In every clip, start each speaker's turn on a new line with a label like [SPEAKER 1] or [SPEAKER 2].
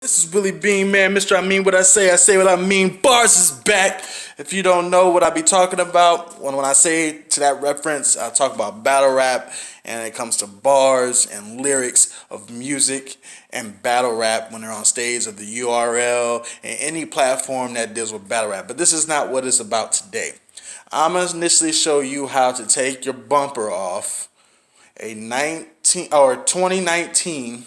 [SPEAKER 1] This is Willie Bean, man. Mr. I mean what I say what I mean. Bars is back. If you don't know what I be talking about, when I say to that reference, I talk about battle rap, and it comes to bars and lyrics of music and battle rap when they're on stage of the URL and any platform that deals with battle rap. But this is not what it's about today. I'm gonna initially show you how to take your bumper off a 2019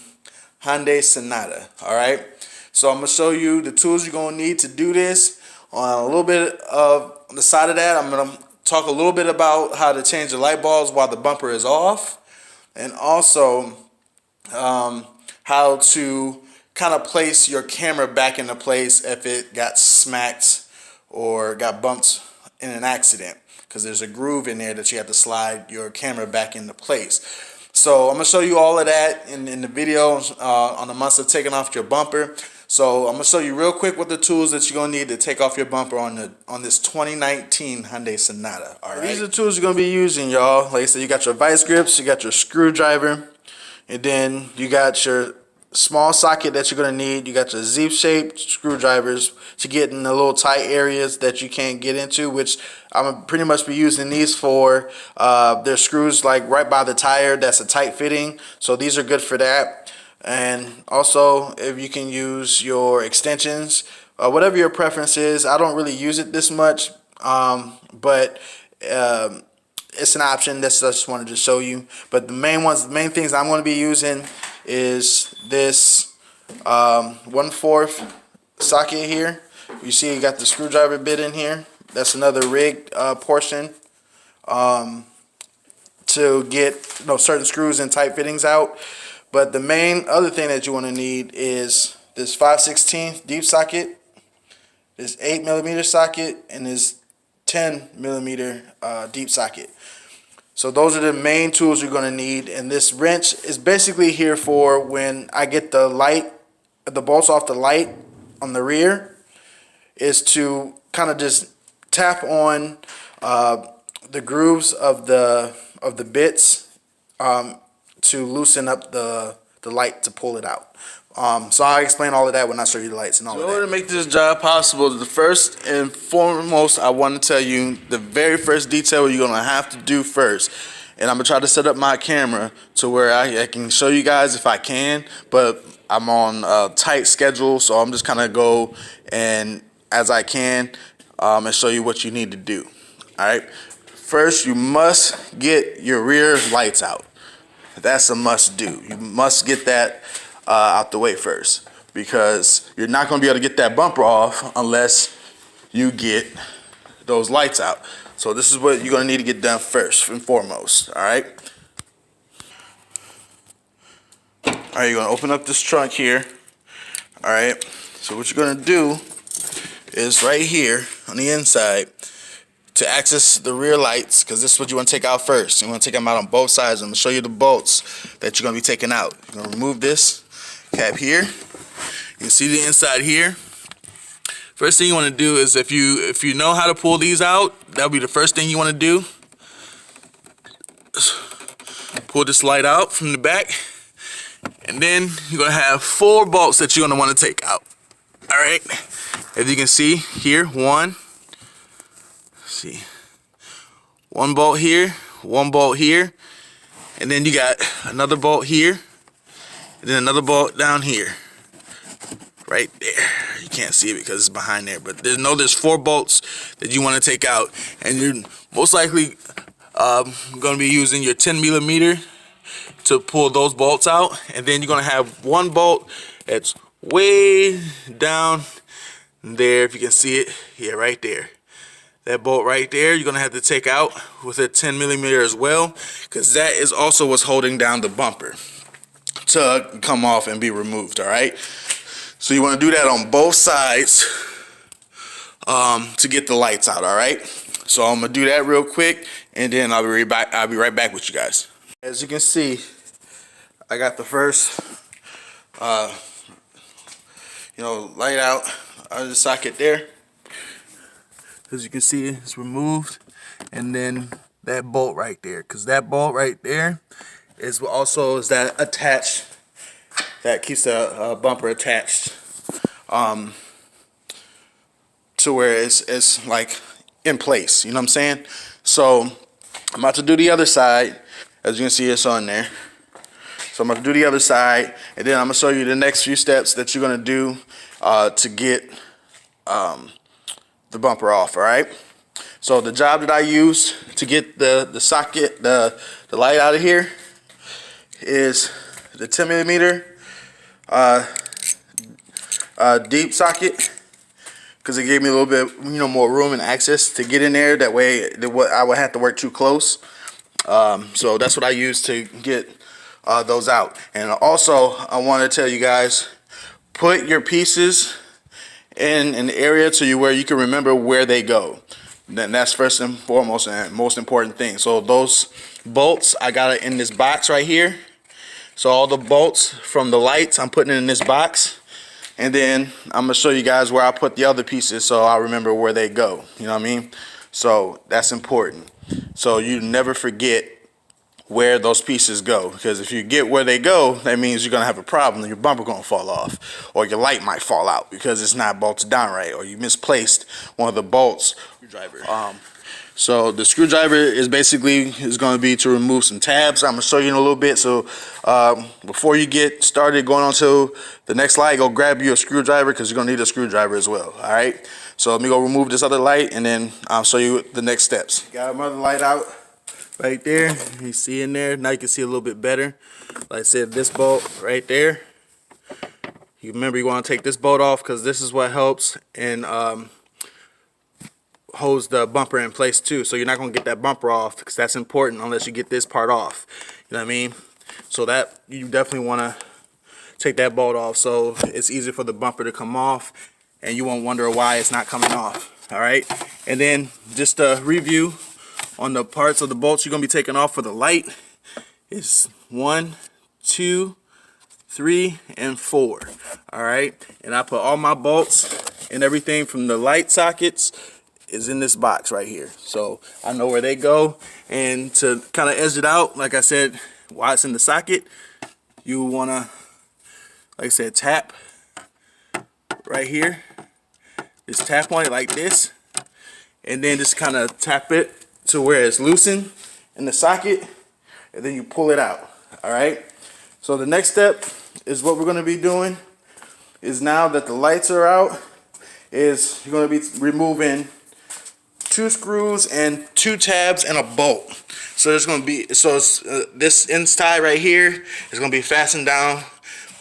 [SPEAKER 1] Hyundai Sonata. All right, so I'm gonna show you the tools you're gonna need to do this. On a little bit of on the side of that, I'm gonna talk a little bit about how to change the light bulbs while the bumper is off, and also how to kind of place your camera back into place if it got smacked or got bumped in an accident, because there's a groove in there that you have to slide your camera back into place. So I'm gonna show you all of that in the video on the months of taking off your bumper. So I'm gonna show you real quick what the tools that you're gonna need to take off your bumper on this 2019 Hyundai Sonata. All right. These are the tools you're gonna be using, y'all. Like I said, you got your vice grips, you got your screwdriver, and then you got your small socket that you're gonna need. You got your Z-shaped screwdrivers to get in the little tight areas that you can't get into, which I'm gonna pretty much be using these for. There's screws like right by the tire that's a tight fitting, so these are good for that. And also, if you can use your extensions, whatever your preference is. I don't really use it this much, but it's an option. That's I just wanted to show you. But the main things I'm going to be using is this 1/4 socket here. You see, you got the screwdriver bit in here. That's another rigged portion to get certain screws and tight fittings out. But the main other thing that you want to need is this 5/16 deep socket, this 8mm socket, and this 10mm deep socket. So those are the main tools you're going to need. And this wrench is basically here for when I get the bolts off the light on the rear, is to kind of just tap on the grooves of the bits to loosen up the light to pull it out. So I'll explain all of that when I show you the lights and all of that. In order to make this job possible, the first and foremost, I want to tell you the very first detail you're going to have to do first. And I'm going to try to set up my camera to where I can show you guys if I can, but I'm on a tight schedule, so I'm just kind of go and as I can and show you what you need to do. All right. First, you must get your rear lights out. That's a must do. You must get that out the way first, because you're not going to be able to get that bumper off unless you get those lights out. So this is what you're going to need to get done first and foremost. All right. All right. You're going to open up this trunk here. All right. So what you're going to do is right here on the inside, to access the rear lights, because this is what you want to take out first. You want to take them out on both sides. I'm going to show you the bolts that you're going to be taking out. You're going to remove this cap here. You can see the inside here. First thing you want to do is, if you know how to pull these out, that'll be the first thing you want to do. Pull this light out from the back, and then you're going to have 4 bolts that you're going to want to take out. All right. As you can see here, one bolt here, one bolt here, and then you got another bolt here, and then another bolt down here, right there. You can't see it because it's behind there, but there's 4 bolts that you want to take out, and you're most likely going to be using your 10mm to pull those bolts out, and then you're going to have one bolt that's way down there, if you can see it, yeah, right there. That bolt right there, you're going to have to take out with a 10mm as well, because that is also what's holding down the bumper to come off and be removed. All right. So you want to do that on both sides to get the lights out. All right. So I'm going to do that real quick, and then I'll be right back with you guys. As you can see, I got the first light out of the socket there. As you can see, it's removed, and then that bolt right there, because that bolt right there is that attached, that keeps the bumper attached to where it's like in place. You know what I'm saying? So I'm about to do the other side. As you can see, it's on there. So I'm about to do the other side, and then I'm gonna show you the next few steps that you're gonna do to get the bumper off. All right. So the job that I use to get the socket, the light out of here is the 10 millimeter deep socket, because it gave me a little bit, more room and access to get in there. That way, I would have to work too close. So that's what I use to get those out. And also, I want to tell you guys, put your pieces in an area where you can remember where they go. Then that's first and foremost and most important thing. So those bolts, I got it in this box right here. So all the bolts from the lights, I'm putting it in this box. And then I'm gonna show you guys where I put the other pieces so I remember where they go. You know what I mean? So that's important. So you never forget where those pieces go, because if you get where they go, that means you're gonna have a problem. Your bumper gonna fall off, or your light might fall out because it's not bolted down right, or you misplaced one of the bolts. So the screwdriver is basically going to be to remove some tabs. I'm going to show you in a little bit. So before you get started going on to the next light, go grab you a screwdriver, because you're going to need a screwdriver as well. All right. So let me go remove this other light, and then I'll show you the next steps. Got another light out right there. You see in there. Now you can see a little bit better. Like I said, this bolt right there. You remember you want to take this bolt off, because this is what helps and holds the bumper in place too. So you're not going to get that bumper off, because that's important unless you get this part off. You know what I mean? So that you definitely want to take that bolt off, so it's easy for the bumper to come off and you won't wonder why it's not coming off. All right. And then just to review on the parts of the bolts you're going to be taking off for the light is 1, 2, 3, and 4. All right. And I put all my bolts and everything from the light sockets is in this box right here, so I know where they go. And to kind of edge it out, like I said, while it's in the socket, you want to, like I said, tap right here. Just tap on it like this, and then just kind of tap it to where it's loosened in the socket, and then you pull it out. All right. So the next step is what we're going to be doing is, now that the lights are out, is you're going to be removing 2 screws and 2 tabs and a bolt. So there's going to be, this inside right here is going to be fastened down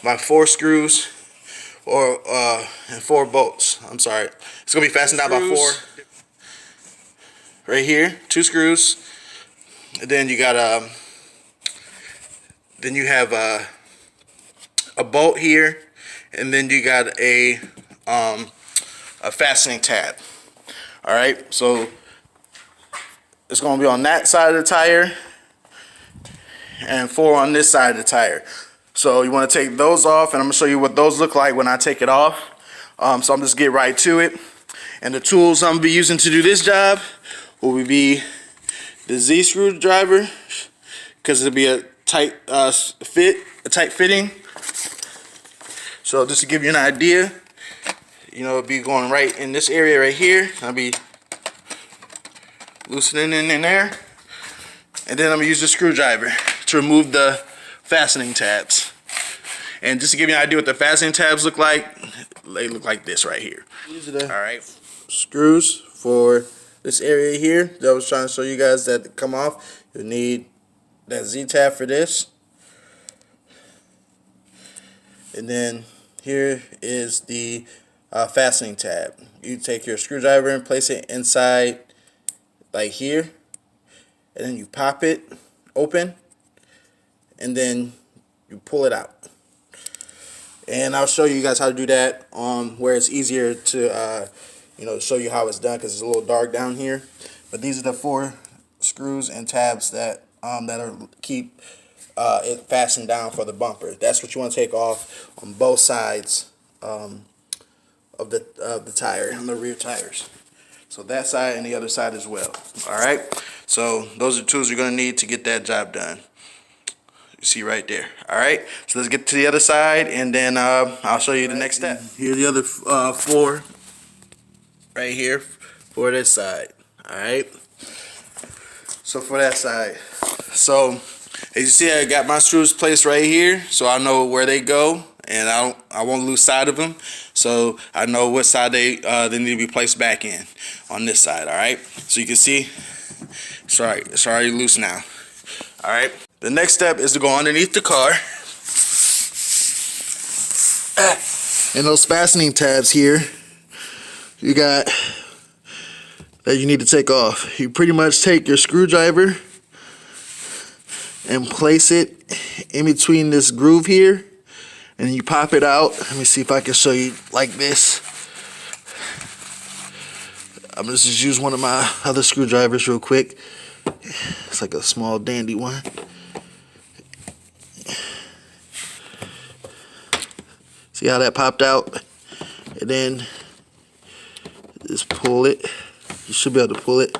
[SPEAKER 1] by 4 screws and 4 bolts. I'm sorry, it's going to be fastened down by 4 right here, 2 screws. And then you got then you have a bolt here, and then you got a fastening tab. All right, so it's going to be on that side of the tire and 4 on this side of the tire. So you want to take those off, and I'm going to show you what those look like when I take it off. So I'm just get right to it. And the tools I'm going to be using to do this job will be the Z screwdriver, because it'll be a tight fitting. So just to give you an idea, it'll be going right in this area right here. I'll be loosening in there, and then I'm gonna use the screwdriver to remove the fastening tabs. And just to give you an idea what the fastening tabs look like, they look like this right here. These are the screws for this area here that I was trying to show you guys that come off. You'll need that Z tab for this, and then here is the fastening tab. You take your screwdriver and place it inside like here, and then you pop it open, and then you pull it out. And I'll show you guys how to do that where it's easier to show you how it's done, because it's a little dark down here. But these are the 4 screws and tabs that keep it fastened down for the bumper. That's what you want to take off on both sides of the tire, on the rear tires. So that side and the other side as well. All right. So those are tools you're going to need to get that job done. You see right there. All right, so let's get to the other side, and then I'll show you the next step. Here's the other four right here for this side. All right, so for that side, so as you see, I got my screws placed right here, so I know where they go, and I won't lose sight of them, so I know what side they need to be placed back in on this side. All right, so you can see it's already loose now. All right, the next step is to go underneath the car, and those fastening tabs here you got that you need to take off. You pretty much take your screwdriver and place it in between this groove here, and you pop it out. Let me see if I can show you like this. I'm gonna just use one of my other screwdrivers real quick. It's like a small dandy one. See how that popped out? And then just pull it. You should be able to pull it.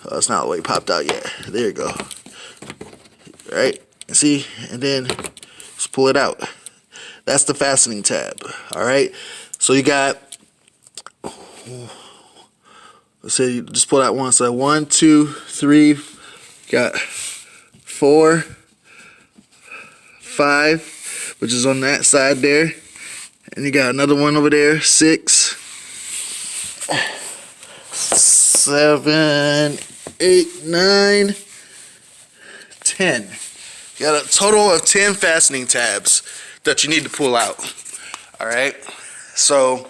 [SPEAKER 1] Oh, it's not all the way popped out yet. There you go. Right? See? And then just pull it out. That's the fastening tab. Alright? So you got, let's say you just pull that one. So 1, 2, 3, got 4, 5, which is on that side there. And you got another one over there, 6, 7, 8, 9, 10. You got a total of 10 fastening tabs that you need to pull out. All right. So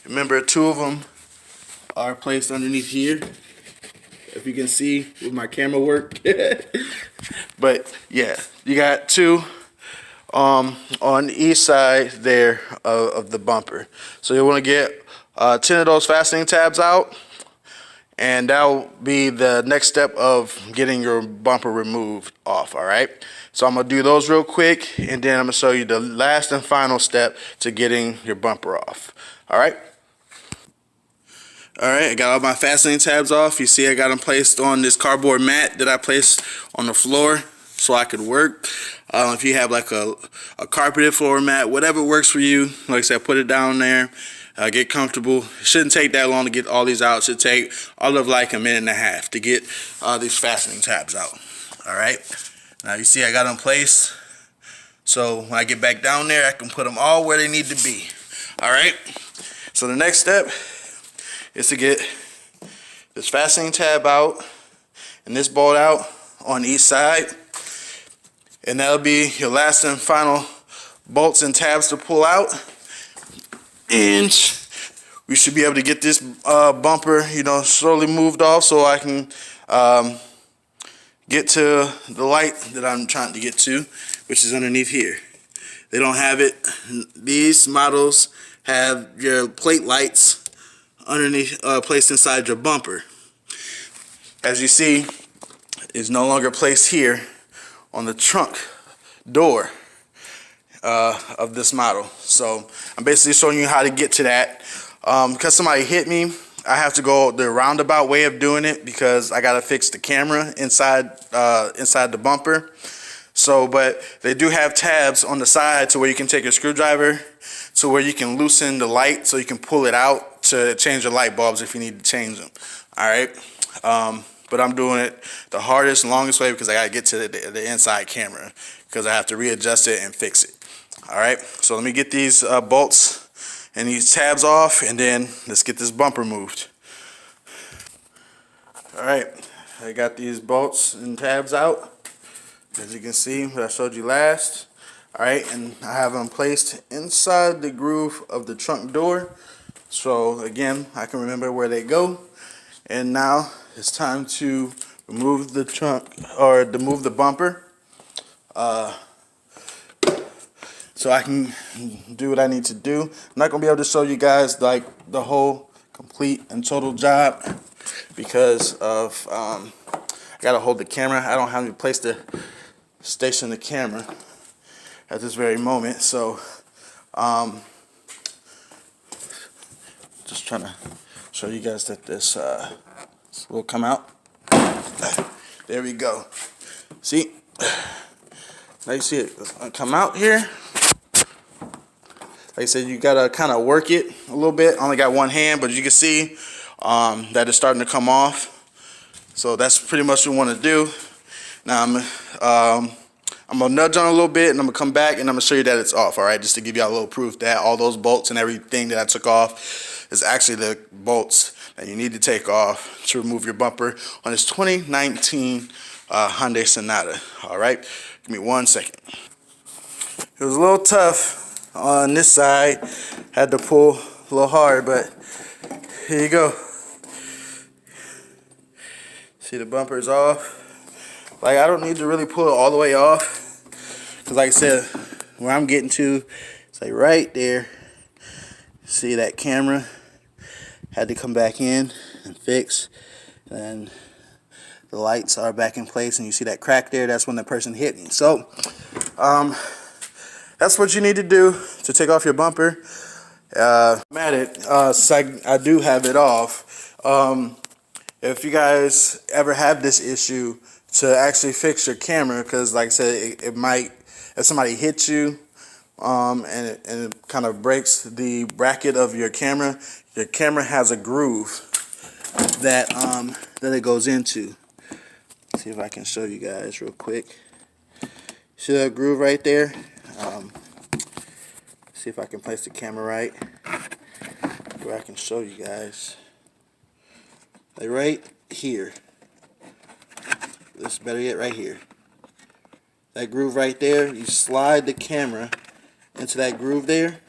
[SPEAKER 1] remember, 2 of them are placed underneath here, if you can see with my camera work. But yeah, you got 2 on each side there of the bumper. So you want to get 10 of those fastening tabs out, and that will be the next step of getting your bumper removed off. All right, so I'm gonna do those real quick, and then I'm gonna show you the last and final step to getting your bumper off. All right, I got all my fastening tabs off. You see I got them placed on this cardboard mat that I placed on the floor so I could work. If you have like a carpeted floor mat, whatever works for you, like I said, put it down there, get comfortable. It shouldn't take that long to get all these out. It should take all of like a minute and a half to get these fastening tabs out. All right, now you see I got them placed, so when I get back down there, I can put them all where they need to be. All right, so the next step is to get this fastening tab out and this bolt out on each side, and that'll be your last and final bolts and tabs to pull out, and we should be able to get this bumper, slowly moved off, so I can get to the light that I'm trying to get to, which is underneath here. They don't have it. These models have your plate lights underneath, placed inside your bumper. As you see, it's no longer placed here on the trunk door of this model. So I'm basically showing you how to get to that. Because somebody hit me, I have to go the roundabout way of doing it, because I gotta fix the camera inside the bumper. So, but they do have tabs on the side to where you can take your screwdriver to where you can loosen the light, so you can pull it out to change the light bulbs if you need to change them. All right. But I'm doing it the hardest and longest way, because I gotta get to the inside camera, because I have to readjust it and fix it. All right. So let me get these bolts and these tabs off, and then let's get this bumper moved. All right, I got these bolts and tabs out, as you can see what I showed you last. All right, and I have them placed inside the groove of the trunk door, so again I can remember where they go. And now it's time to remove the trunk, or to move the bumper, so I can do what I need to do. I'm not gonna be able to show you guys like the whole complete and total job, because of I gotta hold the camera. I don't have any place to station the camera at this very moment, so just trying to show you guys that this will come out. There we go. See, Now you see it come out here. Like I said, you gotta kind of work it a little bit. I only got one hand, but you can see that it's starting to come off. So that's pretty much what we want to do. Now I'm gonna nudge on a little bit, and I'm gonna come back, and I'm gonna show you that it's off. All right, just to give you a little proof that all those bolts and everything that I took off is actually the bolts that you need to take off to remove your bumper on this 2019 Hyundai Sonata. All right, give me 1 second. It was a little tough on this side. Had to pull a little hard, but here you go. See, the bumper's off. Like, I don't need to really pull it all the way off, because like I said, where I'm getting to, it's like right there. See that camera? Had to come back in and fix, and the lights are back in place, and you see that crack there? That's when the person hit me. So that's what you need to do to take off your bumper. I'm at it, since I do have it off. If you guys ever have this issue, to actually fix your camera, because like I said, it might, if somebody hits you and it kind of breaks the bracket of your camera has a groove that it goes into. See if I can show you guys real quick. See that groove right there? See if I can place the camera right where I can show you guys. Like right here. This better yet, right here. That groove right there, you slide the camera into that groove there.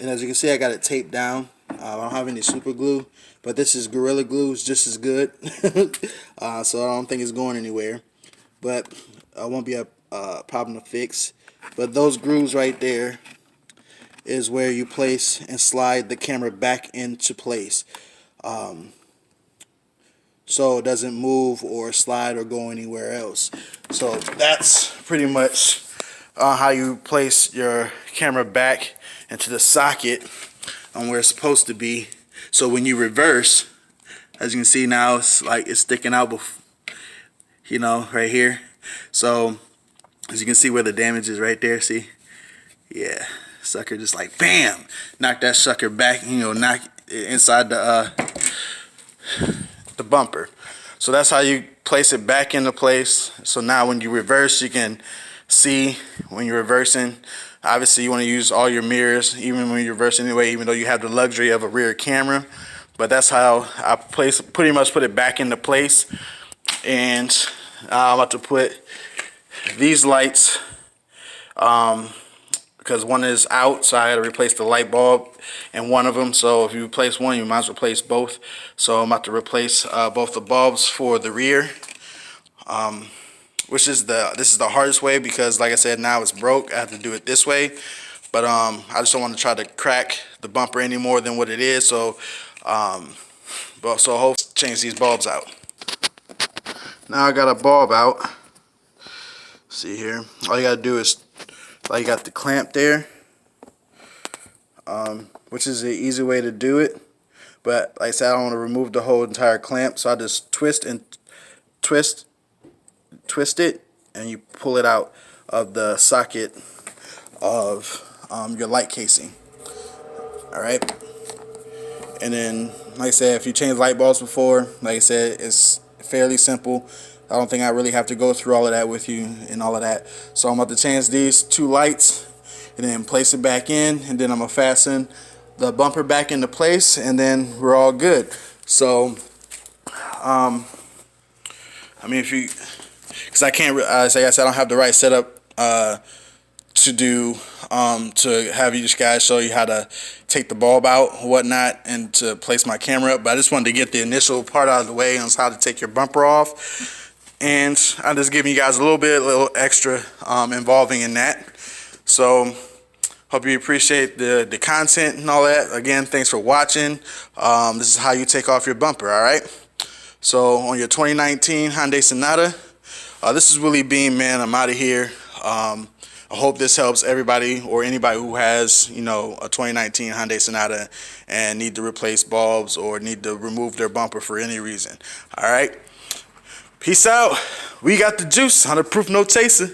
[SPEAKER 1] And as you can see, I got it taped down. I don't have any super glue, but this is Gorilla Glue. It's just as good. So I don't think it's going anywhere. But it won't be a problem to fix. But those grooves right there is where you place and slide the camera back into place. So it doesn't move or slide or go anywhere else. So that's pretty much how you place your camera back into the socket on where it's supposed to be. So when you reverse, as you can see now, it's like it's sticking out, you know, right here. So as you can see where the damage is right there, see? Yeah, sucker just like bam, knock that sucker back, you know, knock it inside the bumper. So that's how you place it back into place. So now when you reverse, you can see when you're reversing. Obviously you want to use all your mirrors even when you reverse anyway, even though you have the luxury of a rear camera. But that's how I pretty much put it back into place. And I'm about to put these lights because one is out, so I had to replace the light bulb in one of them. So if you replace one, you might as well replace both. So I'm about to replace both the bulbs for the rear, this is the hardest way, because like I said, now it's broke. I have to do it this way, but I just don't want to try to crack the bumper any more than what it is. So hopefully change these bulbs out. Now I got a bulb out. See here, all you gotta do is, like, you got the clamp there, which is the easy way to do it. But like I said, I don't want to remove the whole entire clamp, so I just twist it, and you pull it out of the socket of your light casing. All right, and then like I said, if you changed light bulbs before, like I said, it's fairly simple. I don't think I really have to go through all of that with you and all of that. So I'm about to change these two lights and then place it back in, and then I'm gonna fasten the bumper back into place, and then we're all good. So I mean, if you, because I can't, say I said, I don't have the right setup to do to have you guys show you how to take the bulb out, whatnot, and to place my camera up. But I just wanted to get the initial part out of the way on how to take your bumper off. And I'm just giving you guys a little extra involving in that. So hope you appreciate the content and all that. Again, thanks for watching. This is how you take off your bumper, all right? So on your 2019 Hyundai Sonata, this is Willie Beam, man. I'm out of here. I hope this helps everybody or anybody who has, you know, a 2019 Hyundai Sonata and need to replace bulbs or need to remove their bumper for any reason. All right. Peace out. We got the juice. 100 proof, no chaser.